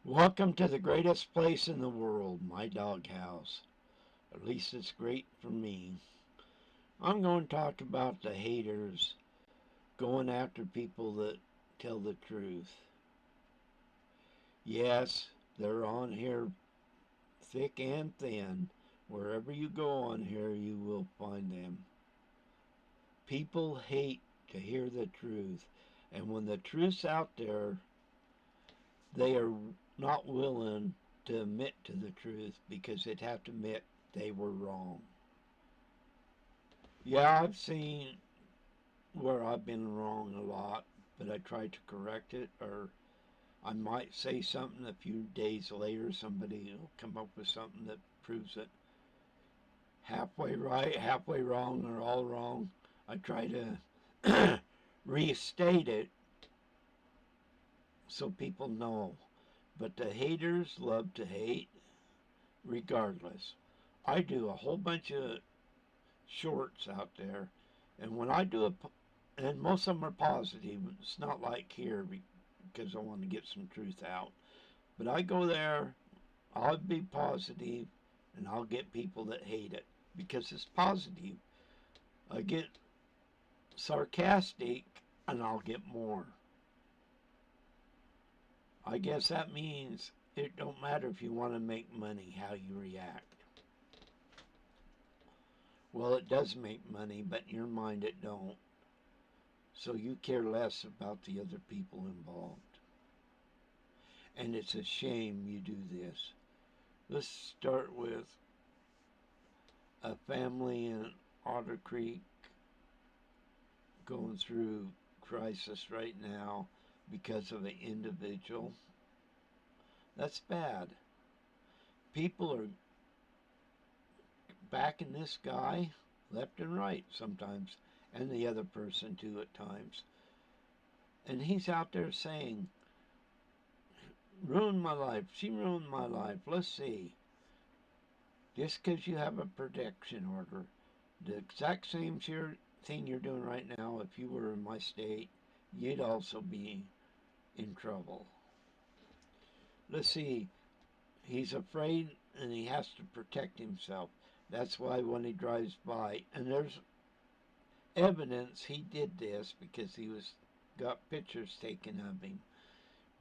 Welcome to the greatest place in the world, my doghouse. At least it's great for me. I'm going to talk about the haters going after people that tell the truth. Yes, they're on here thick and thin. Wherever you go on here, you will find them. People hate to hear the truth. And when the truth's out there, they are not willing to admit to the truth because they'd have to admit they were wrong. Yeah, I've seen where I've been wrong a lot, but I try to correct it, or I might say something a few days later, somebody will come up with something that proves it halfway right, halfway wrong, or all wrong. I try to restate it so people know. But the haters love to hate regardless. I do a whole bunch of shorts out there, and when I do and most of them are positive. It's not like here because I want to get some truth out. But I go there, I'll be positive, and I'll get people that hate it because it's positive. I get sarcastic, and I'll get more. I guess that means it don't matter if you want to make money, how you react. Well, it does make money, but in your mind it don't. So you care less about the other people involved. And it's a shame you do this. Let's start with a family in Otter Creek going through crisis right now because of an individual. That's bad. People are backing this guy left and right sometimes, and the other person too at times. And he's out there saying, ruined my life, she ruined my life, let's see. Just because you have a protection order, the exact same thing you're doing right now, if you were in my state, you'd also be in trouble. Let's see, he's afraid and he has to protect himself. That's why when he drives by, and there's evidence he did this because he got pictures taken of him.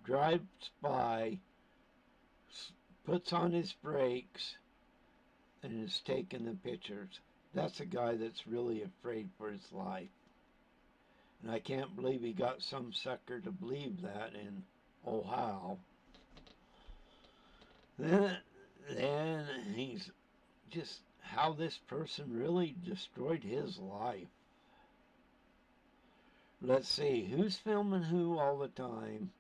Drives by, puts on his brakes, and is taking the pictures. That's a guy that's really afraid for his life. And I can't believe he got some sucker to believe that in Ohio. Then he's just how this person really destroyed his life. Let's see, who's filming who all the time?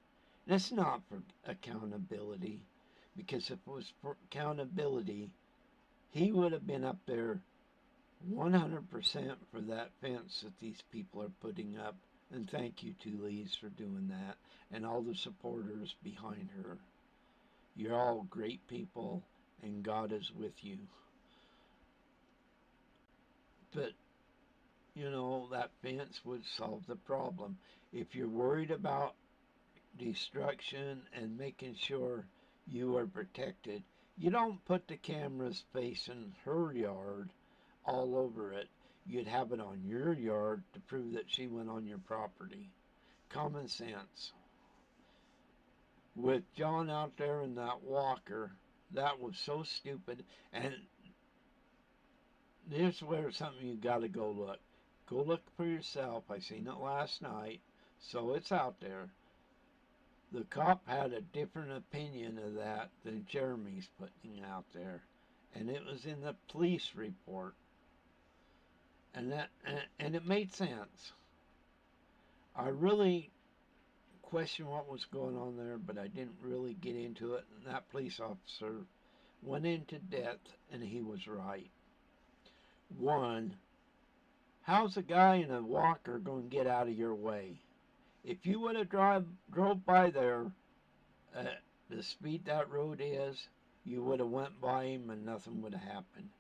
That's not for accountability, because if it was for accountability, he would have been up there 100% for that fence that these people are putting up. And thank you to Lise for doing that, and all the supporters behind her. You're all great people, and God is with you. But, that fence would solve the problem. If you're worried about destruction and making sure you are protected, you don't put the cameras facing her yard all over it. You'd have it on your yard to prove that she went on your property. Common sense. With John out there in that walker, that was so stupid. And here's where something you got to go look. Go look for yourself. I seen it last night, so it's out there. The cop had a different opinion of that than Jeremy's putting out there, and it was in the police report. And it made sense. I really questioned what was going on there, but I didn't really get into it. And that police officer went into depth, and he was right. One, how's a guy in a walker going to get out of your way? If you would have drove by there at the speed that road is, you would have went by him and nothing would have happened.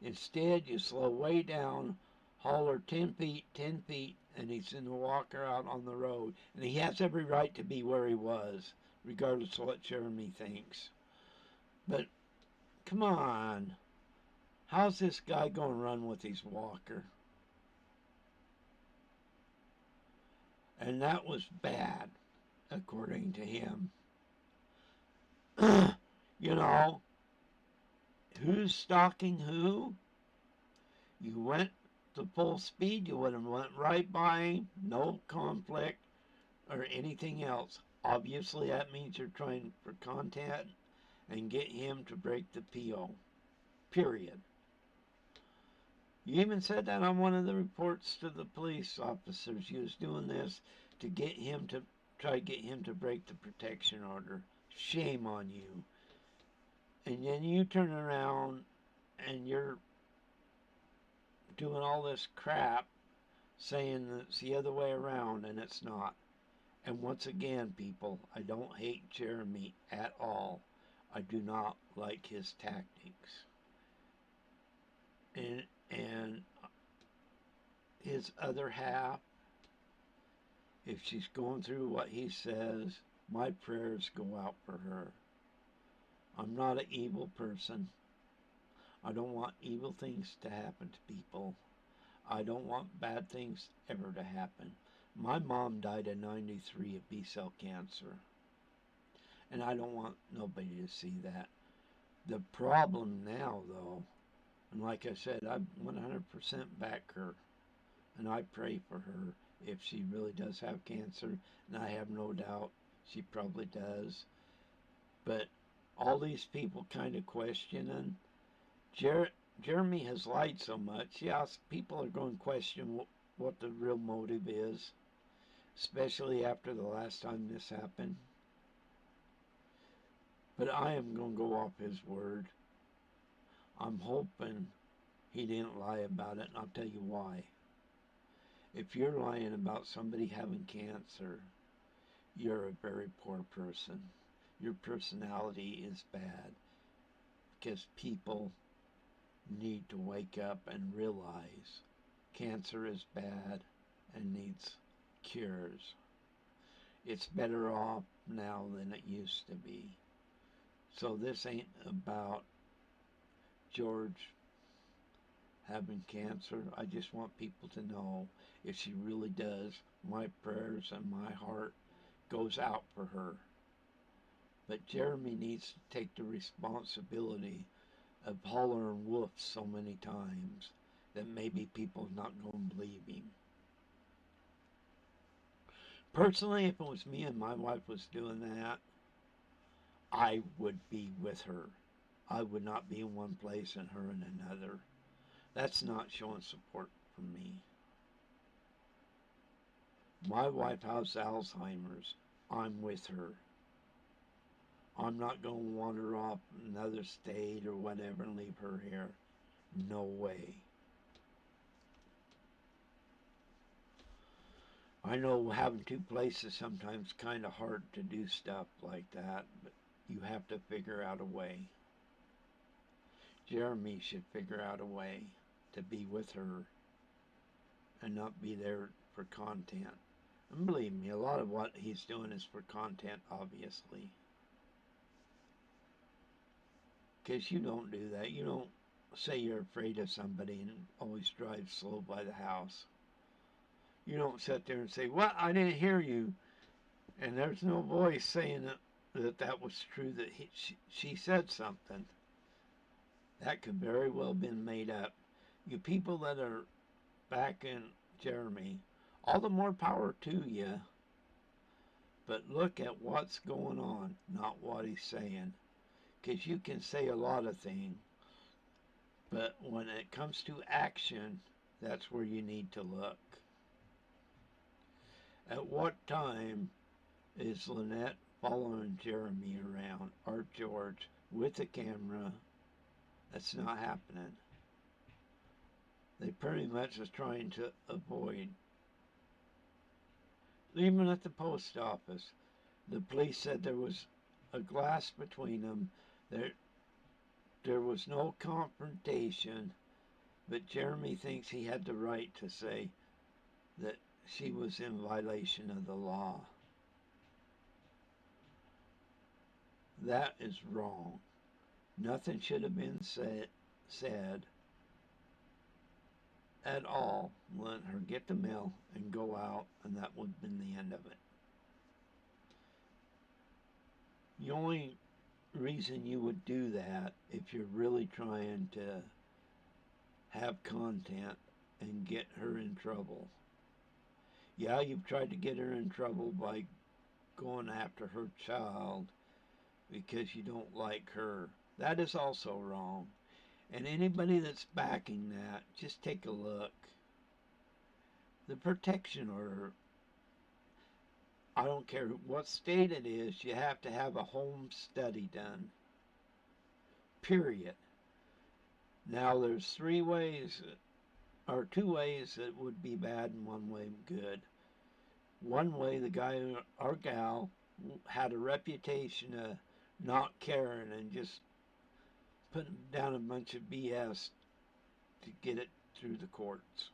Instead, you slow way down, holler 10 feet, 10 feet, and he's in the walker out on the road. And he has every right to be where he was, regardless of what Jeremy thinks. But come on, how's this guy going to run with his walker? And that was bad, according to him. You know, who's stalking who? You went to full speed, you would have went right by him, no conflict or anything else. Obviously, that means you're trying for content and get him to break the PO. Period. You even said that on one of the reports to the police officers. You was doing this to get him to try to get him to break the protection order. Shame on you. And then you turn around and you're doing all this crap saying that it's the other way around, and it's not. And once again, people, I don't hate Jeremy at all. I do not like his tactics. And his other half, if she's going through what he says, my prayers go out for her. I'm not an evil person. I don't want evil things to happen to people. I don't want bad things ever to happen. My mom died at 93 of B-cell cancer. And I don't want nobody to see that. The problem now, though, and like I said, I 100% back her. And I pray for her if she really does have cancer. And I have no doubt she probably does. But all these people kind of questioning. Jeremy has lied so much. Yes, people are going to question what the real motive is, especially after the last time this happened. But I am going to go off his word. I'm hoping he didn't lie about it, and I'll tell you why. If you're lying about somebody having cancer, you're a very poor person. Your personality is bad because people need to wake up and realize cancer is bad and needs cures. It's better off now than it used to be. So this ain't about George having cancer. I just want people to know if she really does, my prayers and my heart goes out for her. But Jeremy needs to take the responsibility of hollering wolf so many times that maybe people are not going to believe him. Personally, if it was me and my wife was doing that, I would be with her. I would not be in one place and her in another. That's not showing support for me. My wife has Alzheimer's. I'm with her. I'm not going to wander off another state or whatever and leave her here. No way. I know having two places sometimes kind of hard to do stuff like that, but you have to figure out a way. Jeremy should figure out a way to be with her and not be there for content. And believe me, a lot of what he's doing is for content, obviously. Because you don't do that. You don't say you're afraid of somebody and always drive slow by the house. You don't sit there and say, "What? I didn't hear you." And there's no voice saying that was true, that she said something. That could very well have been made up. You people that are backing Jeremy, all the more power to you. But look at what's going on, not what he's saying. Because you can say a lot of things, but when it comes to action, that's where you need to look. At what time is Lynet following Jeremy around, or George, with a camera? That's not happening. They pretty much are trying to avoid. Even at the post office, the police said there was a glass between them. There was no confrontation, but Jeremy thinks he had the right to say that she was in violation of the law. That is wrong. Nothing should have been said at all. Let her get the mail and go out, and that would have been the end of it. The only reason you would do that if you're really trying to have content and get her in trouble. Yeah, you've tried to get her in trouble by going after her child because you don't like her. That is also wrong. And anybody that's backing that, just take a look. The protection order, I don't care what state it is, you have to have a home study done. Period. Now there's 3 ways, or 2 ways that would be bad and 1 way good. One way, the guy or gal had a reputation of not caring and just putting down a bunch of BS to get it through the courts.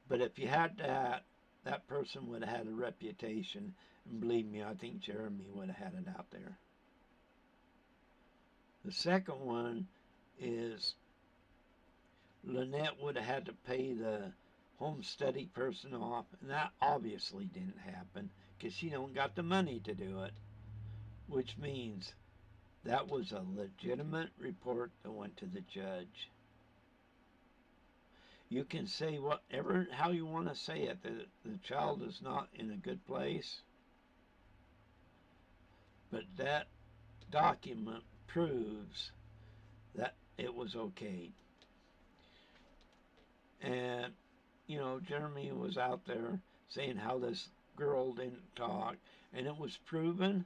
But if you had that person would have had a reputation, and believe me, I think Jeremy would have had it out there. The second one is Lynet would have had to pay the home study person off, and that obviously didn't happen because she don't got the money to do it, which means that was a legitimate report that went to the judge. You can say whatever, how you want to say it, that the child is not in a good place, but that document proves that it was okay. And, Jeremy was out there saying how this girl didn't talk, and it was proven,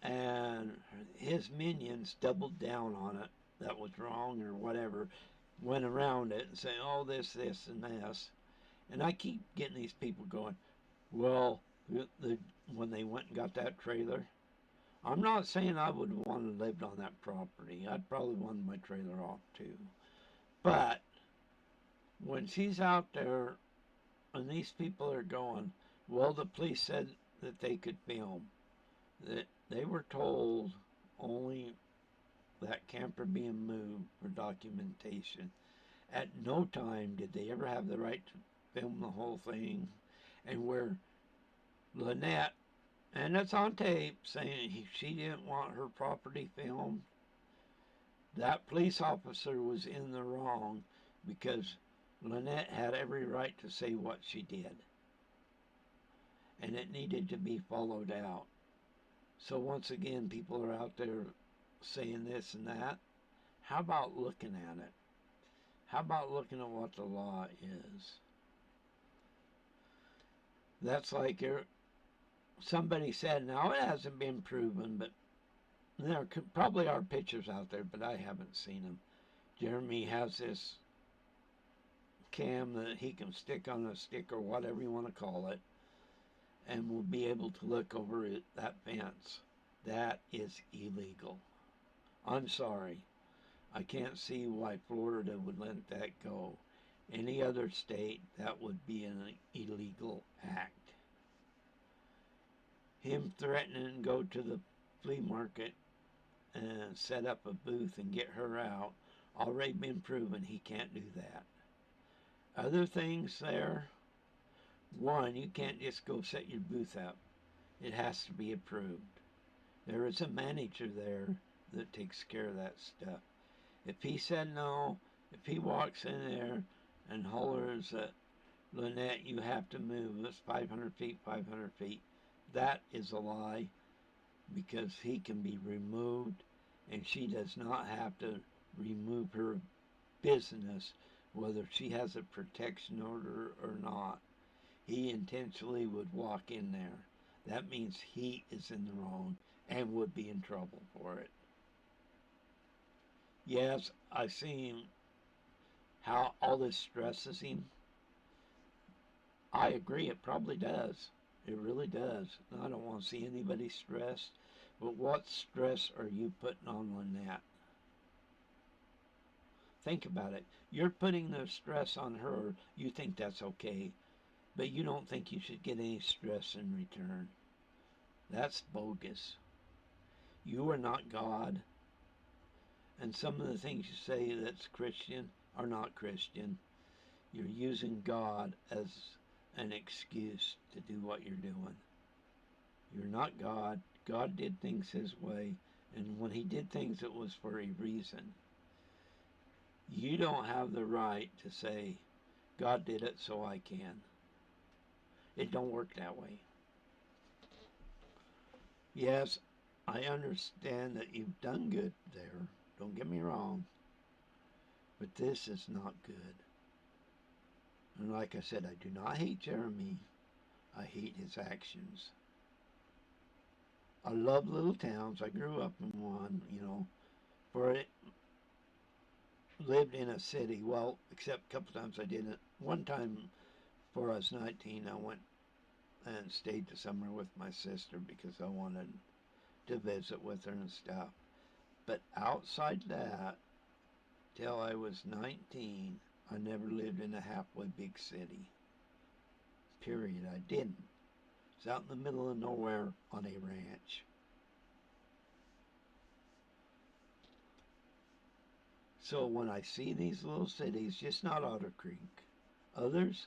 and his minions doubled down on it. That was wrong or whatever, went around it and saying, oh, this, and this. And I keep getting these people going, well, when they went and got that trailer, I'm not saying I would want to live on that property. I'd probably want my trailer off too. But when she's out there and these people are going, well, the police said that they could film, that they were told only that camper being moved for documentation. At no time did they ever have the right to film the whole thing. And where Lynet, and it's on tape, saying she didn't want her property filmed, that police officer was in the wrong because Lynet had every right to say what she did. And it needed to be followed out. So once again, people are out there saying this and that. How about looking at it? How about looking at what the law is? That's like somebody said, now it hasn't been proven, but there probably are pictures out there, but I haven't seen them. Jeremy has this cam that he can stick on a stick or whatever you want to call it, and will be able to look over that fence. That is illegal. I'm sorry. I can't see why Florida would let that go. Any other state, that would be an illegal act. Him threatening to go to the flea market and set up a booth and get her out, already been proven he can't do that. Other things there, one, you can't just go set your booth up. It has to be approved. There is a manager there that takes care of that stuff. If he said no, if he walks in there and hollers at Lynet, you have to move, it's 500 feet, 500 feet, that is a lie because he can be removed and she does not have to remove her business whether she has a protection order or not. He intentionally would walk in there. That means he is in the wrong and would be in trouble for it. Yes, I see him, how all this stresses him. I agree, it probably does. It really does. I don't want to see anybody stressed, but what stress are you putting on Lynet? Think about it. You're putting the stress on her. You think that's okay, but you don't think you should get any stress in return. That's bogus. You are not God, and some of the things you say that's Christian are not Christian. You're using God as an excuse to do what you're doing. You're not God. God did things His way, and when He did things, it was for a reason. You don't have the right to say, God did it so I can. It don't work that way. Yes, I understand that you've done good there. Don't get me wrong. But this is not good. And like I said, I do not hate Jeremy. I hate his actions. I love little towns. I grew up in one, for it lived in a city. Well, except a couple times I didn't. One time, before I was 19, I went and stayed the summer with my sister because I wanted to visit with her and stuff. But outside that, till I was 19, I never lived in a halfway big city. Period. I didn't. It's out in the middle of nowhere on a ranch. So when I see these little cities, just not Otter Creek, others,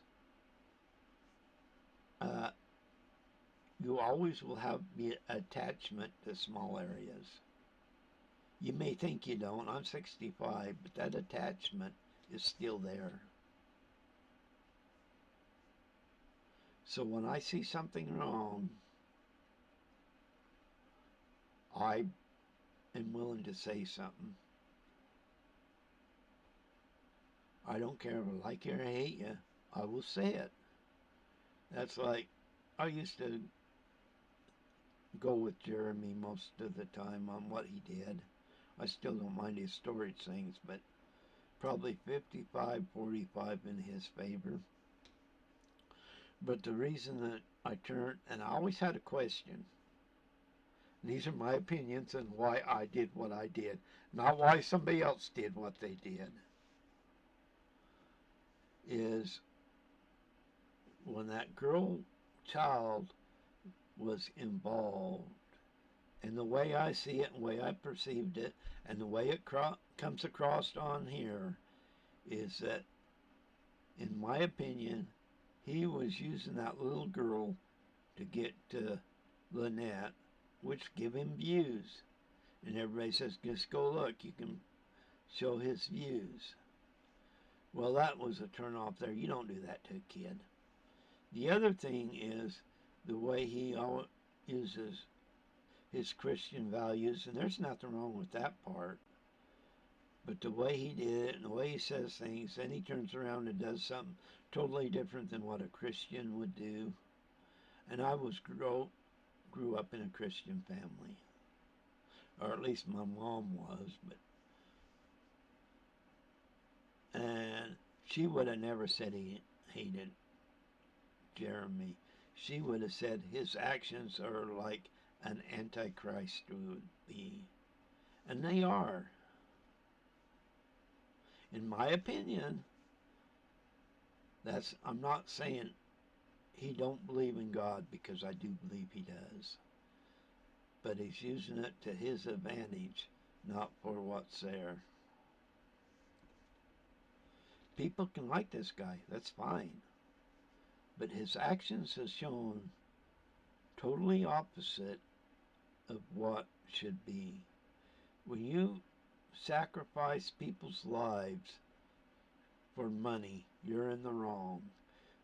you always will have the attachment to small areas. You may think you don't. I'm 65, but that attachment is still there. So when I see something wrong, I am willing to say something. I don't care if I like you or hate you. I will say it. That's like, I used to go with Jeremy most of the time on what he did. I still don't mind his storage things, but probably 55-45 in his favor. But the reason that I turned, and I always had a question. These are my opinions and why I did what I did, not why somebody else did what they did. Is when that child was involved, and the way I see it, and the way I perceived it, and the way it comes across on here, is that, in my opinion, he was using that little girl to get to Lynet, which give him views. And everybody says, just go look, you can show his views. Well, that was a turn off there. You don't do that to a kid. The other thing is the way he uses his Christian values, and there's nothing wrong with that part. But the way he did it and the way he says things, then he turns around and does something totally different than what a Christian would do. And I grew up in a Christian family, or at least my mom was, and she would have never said he hated Jeremy. She would have said his actions are like an antichrist would be, and they are. In my opinion, I'm not saying he don't believe in God, because I do believe he does. But he's using it to his advantage, not for what's there. People can like this guy, that's fine. But his actions have shown totally opposite of what should be. When you sacrifice people's lives for money, you're in the wrong.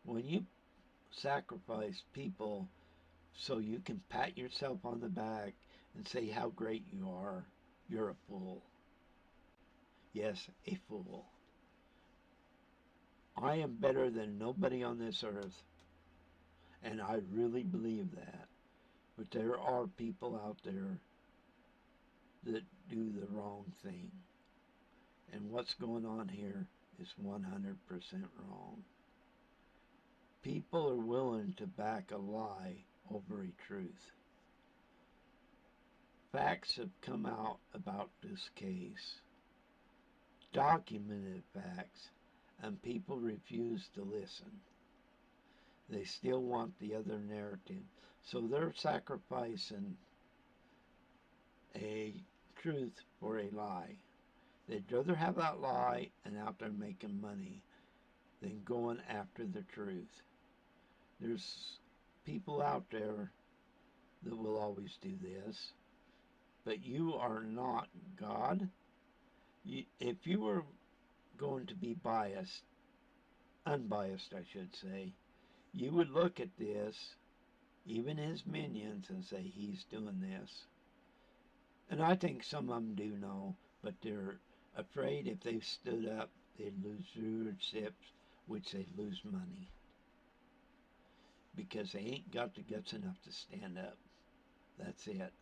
When you sacrifice people so you can pat yourself on the back and say how great you are, you're a fool. Yes, a fool. I am better than nobody on this earth, and I really believe that. But there are people out there that do the wrong thing. And what's going on here is 100% wrong. People are willing to back a lie over a truth. Facts have come out about this case. Documented facts. And people refuse to listen. They still want the other narrative. So they're sacrificing a truth for a lie. They'd rather have that lie and out there making money than going after the truth. There's people out there that will always do this, but you are not God. If you were going to be biased, unbiased, I should say, you would look at this, even his minions, and say, he's doing this. And I think some of them do know, but they're afraid if they stood up, they'd lose viewerships, which they'd lose money. Because they ain't got the guts enough to stand up. That's it.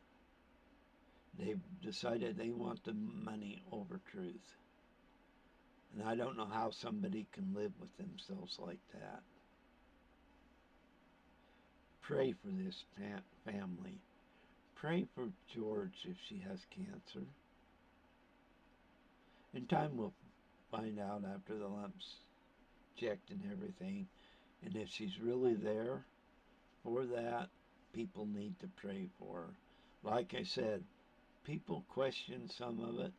They've decided they want the money over truth. And I don't know how somebody can live with themselves like that. Pray for this family. Pray for George if she has cancer. In time we'll find out after the lump's checked and everything. And if she's really there for that, people need to pray for her. Like I said, people question some of it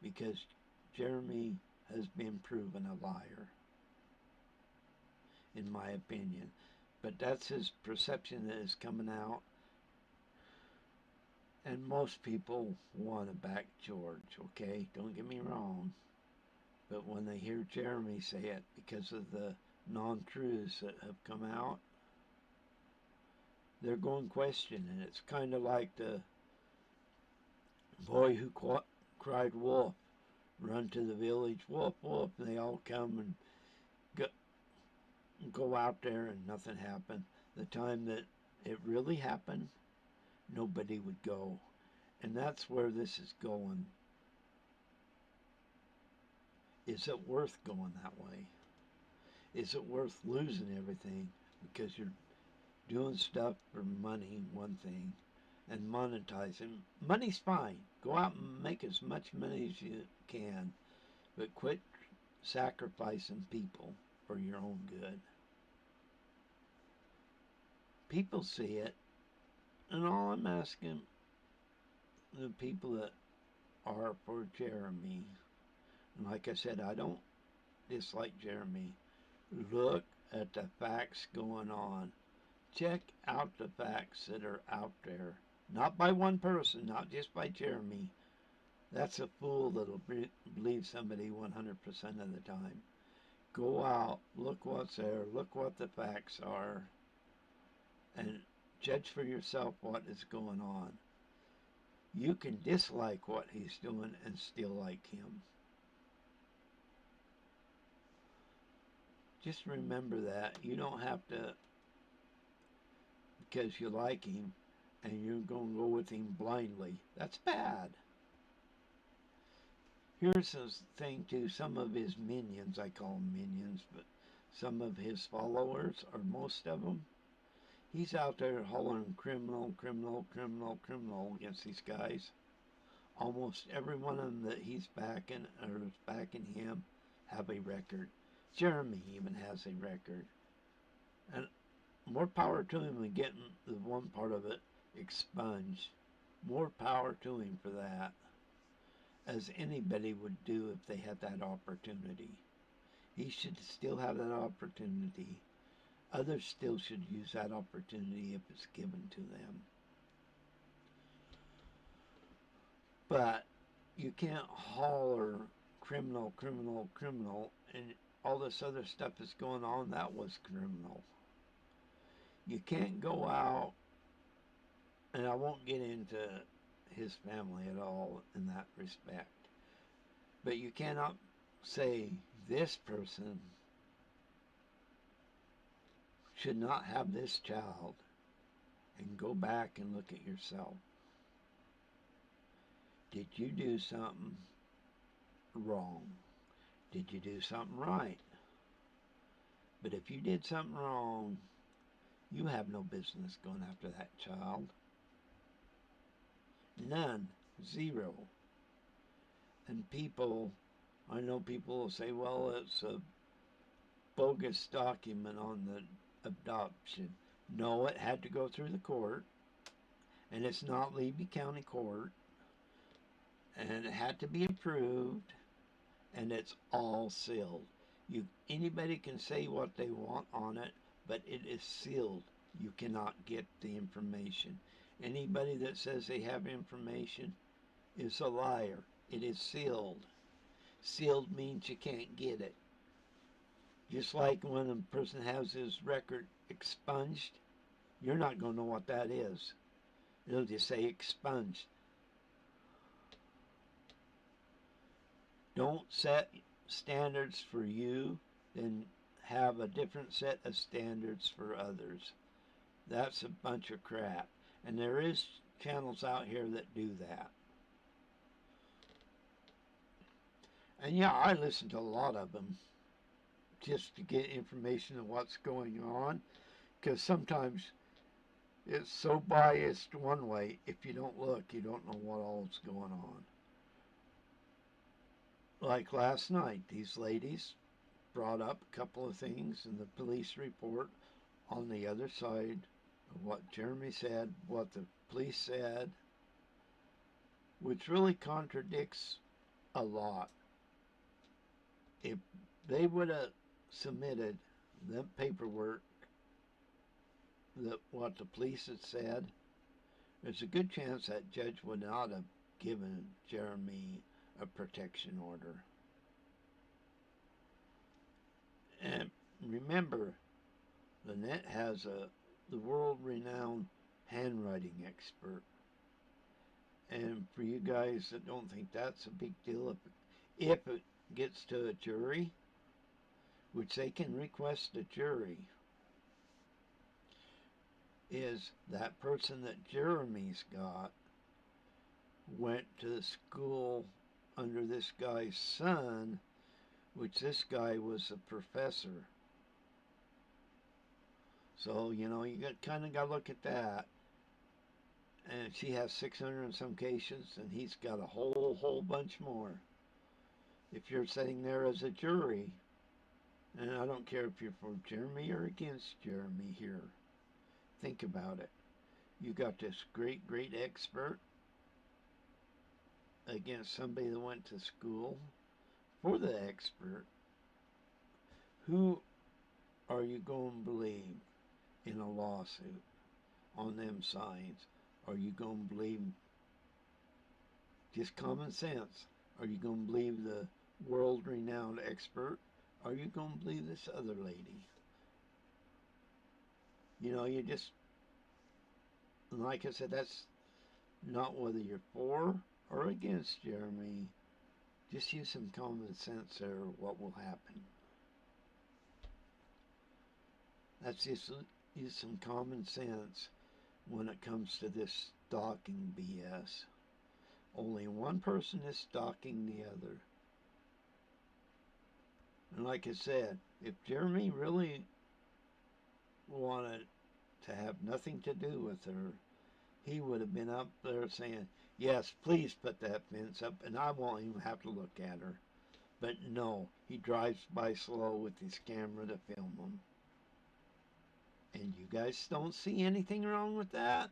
because Jermy has been proven a liar, in my opinion. But that's his perception that is coming out. And most people want to back George, okay? Don't get me wrong. But when they hear Jermy say it, because of the non-truths that have come out, they're going questioning. It's kind of like the boy who cried wolf, run to the village, wolf, wolf, and they all come and go out there and nothing happened. The time that it really happened, nobody would go. And that's where this is going. Is it worth going that way? Is it worth losing everything because you're doing stuff for money, one thing, and monetizing? Money's fine. Go out and make as much money as you can, but quit sacrificing people for your own good. People see it, and all I'm asking the people that are for Jermy, and like I said, I don't dislike Jermy, look at the facts going on. Check out the facts that are out there. Not by one person, not just by Jermy. That's a fool that'll believe somebody 100% of the time. Go out, look what's there, look what the facts are, and judge for yourself what is going on. You can dislike what he's doing and still like him. Just remember that. You don't have to, because you like him, and you're going to go with him blindly. That's bad. Here's the thing, too. Some of his minions, I call them minions, but some of his followers, or most of them, he's out there hollering criminal, criminal, criminal, criminal against these guys. Almost every one of them that he's backing or is backing him have a record. Jermy even has a record. And more power to him than getting the one part of it expunged. More power to him for that, as anybody would do if they had that opportunity. He should still have that opportunity. Others still should use that opportunity if it's given to them. But you can't holler criminal, criminal, criminal, and all this other stuff that's going on, that was criminal. You can't go out, and I won't get into his family at all in that respect, but you cannot say this person should not have this child and go back and look at yourself. Did you do something wrong? Did you do something right? But if you did something wrong, you have no business going after that child. None. Zero. And people, I know people will say, well, it's a bogus document on the adoption. No, it had to go through the court, and it's not Levy County Court, and it had to be approved, and it's all sealed. Anybody can say what they want on it, but it is sealed. You cannot get the information. Anybody that says they have information is a liar. It is sealed. Sealed means you can't get it. Just like when a person has his record expunged, you're not going to know what that is. It'll just say expunged. Don't set standards for you, then have a different set of standards for others. That's a bunch of crap. And there is channels out here that do that. And yeah, I listen to a lot of them just to get information on what's going on, because sometimes it's so biased one way, if you don't look, you don't know what all's going on. Like last night, these ladies brought up a couple of things in the police report on the other side of what Jeremy said, what the police said, which really contradicts a lot. If they would have submitted the paperwork that what the police had said, there's a good chance that judge would not have given Jeremy a protection order. And remember, Lynet has the world-renowned handwriting expert. And for you guys that don't think that's a big deal, if it gets to a jury, which they can request a jury, is that person that Jeremy's got went to school under this guy's son, which this guy was a professor. So, you kind of got to look at that. And she has 600 and some cases, and he's got a whole bunch more. If you're sitting there as a jury, and I don't care if you're for Jeremy or against Jeremy here, think about it. You got this great expert against somebody that went to school for the expert. Who are you going to believe in a lawsuit on them signs? Are you going to believe just common sense? Are you going to believe the world-renowned expert? Are you going to believe this other lady? You just, like I said, that's not whether you're for or against Jeremy. Just use some common sense there, what will happen. That's just use some common sense when it comes to this stalking BS. Only one person is stalking the other. And like I said, if Jeremy really wanted to have nothing to do with her, he would have been up there saying, yes, please put that fence up, and I won't even have to look at her. But no, he drives by slow with his camera to film them. And you guys don't see anything wrong with that?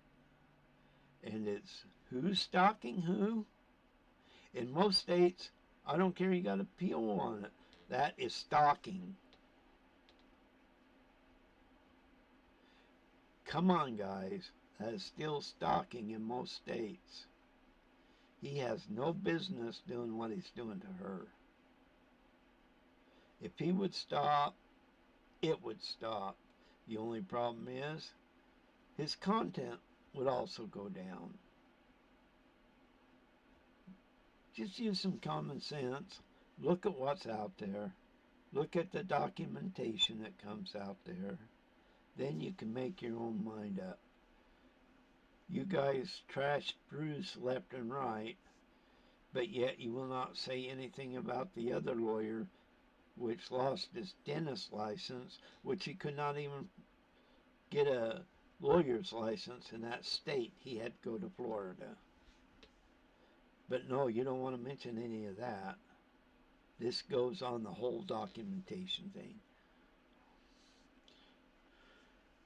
And it's who's stalking who? In most states, I don't care, you got a PO on it. That is stalking. Come on, guys. That is still stalking in most states. He has no business doing what he's doing to her. If he would stop, it would stop. The only problem is his content would also go down. Just use some common sense. Look at what's out there. Look at the documentation that comes out there. Then you can make your own mind up. You guys trash Bruce left and right, but yet you will not say anything about the other lawyer which lost his dentist license, which he could not even get a lawyer's license in that state. He had to go to Florida. But no, you don't want to mention any of that. This goes on the whole documentation thing.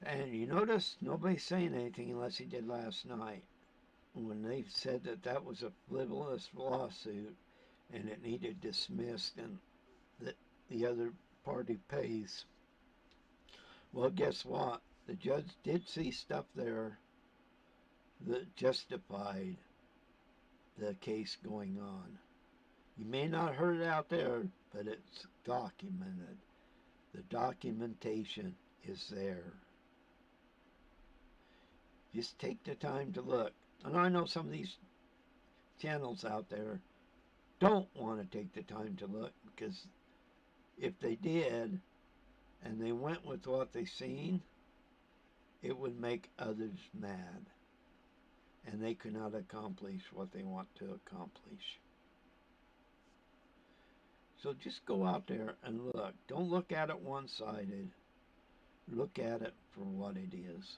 And you notice nobody's saying anything unless he did last night when they said that that was a frivolous lawsuit and it needed dismissed and that the other party pays. Well, guess what? The judge did see stuff there that justified the case going on. You may not have heard it out there, but it's documented. The documentation is there. Just take the time to look. And I know some of these channels out there don't want to take the time to look because if they did and they went with what they seen, it would make others mad. And they could not accomplish what they want to accomplish. So just go out there and look. Don't look at it one-sided. Look at it for what it is.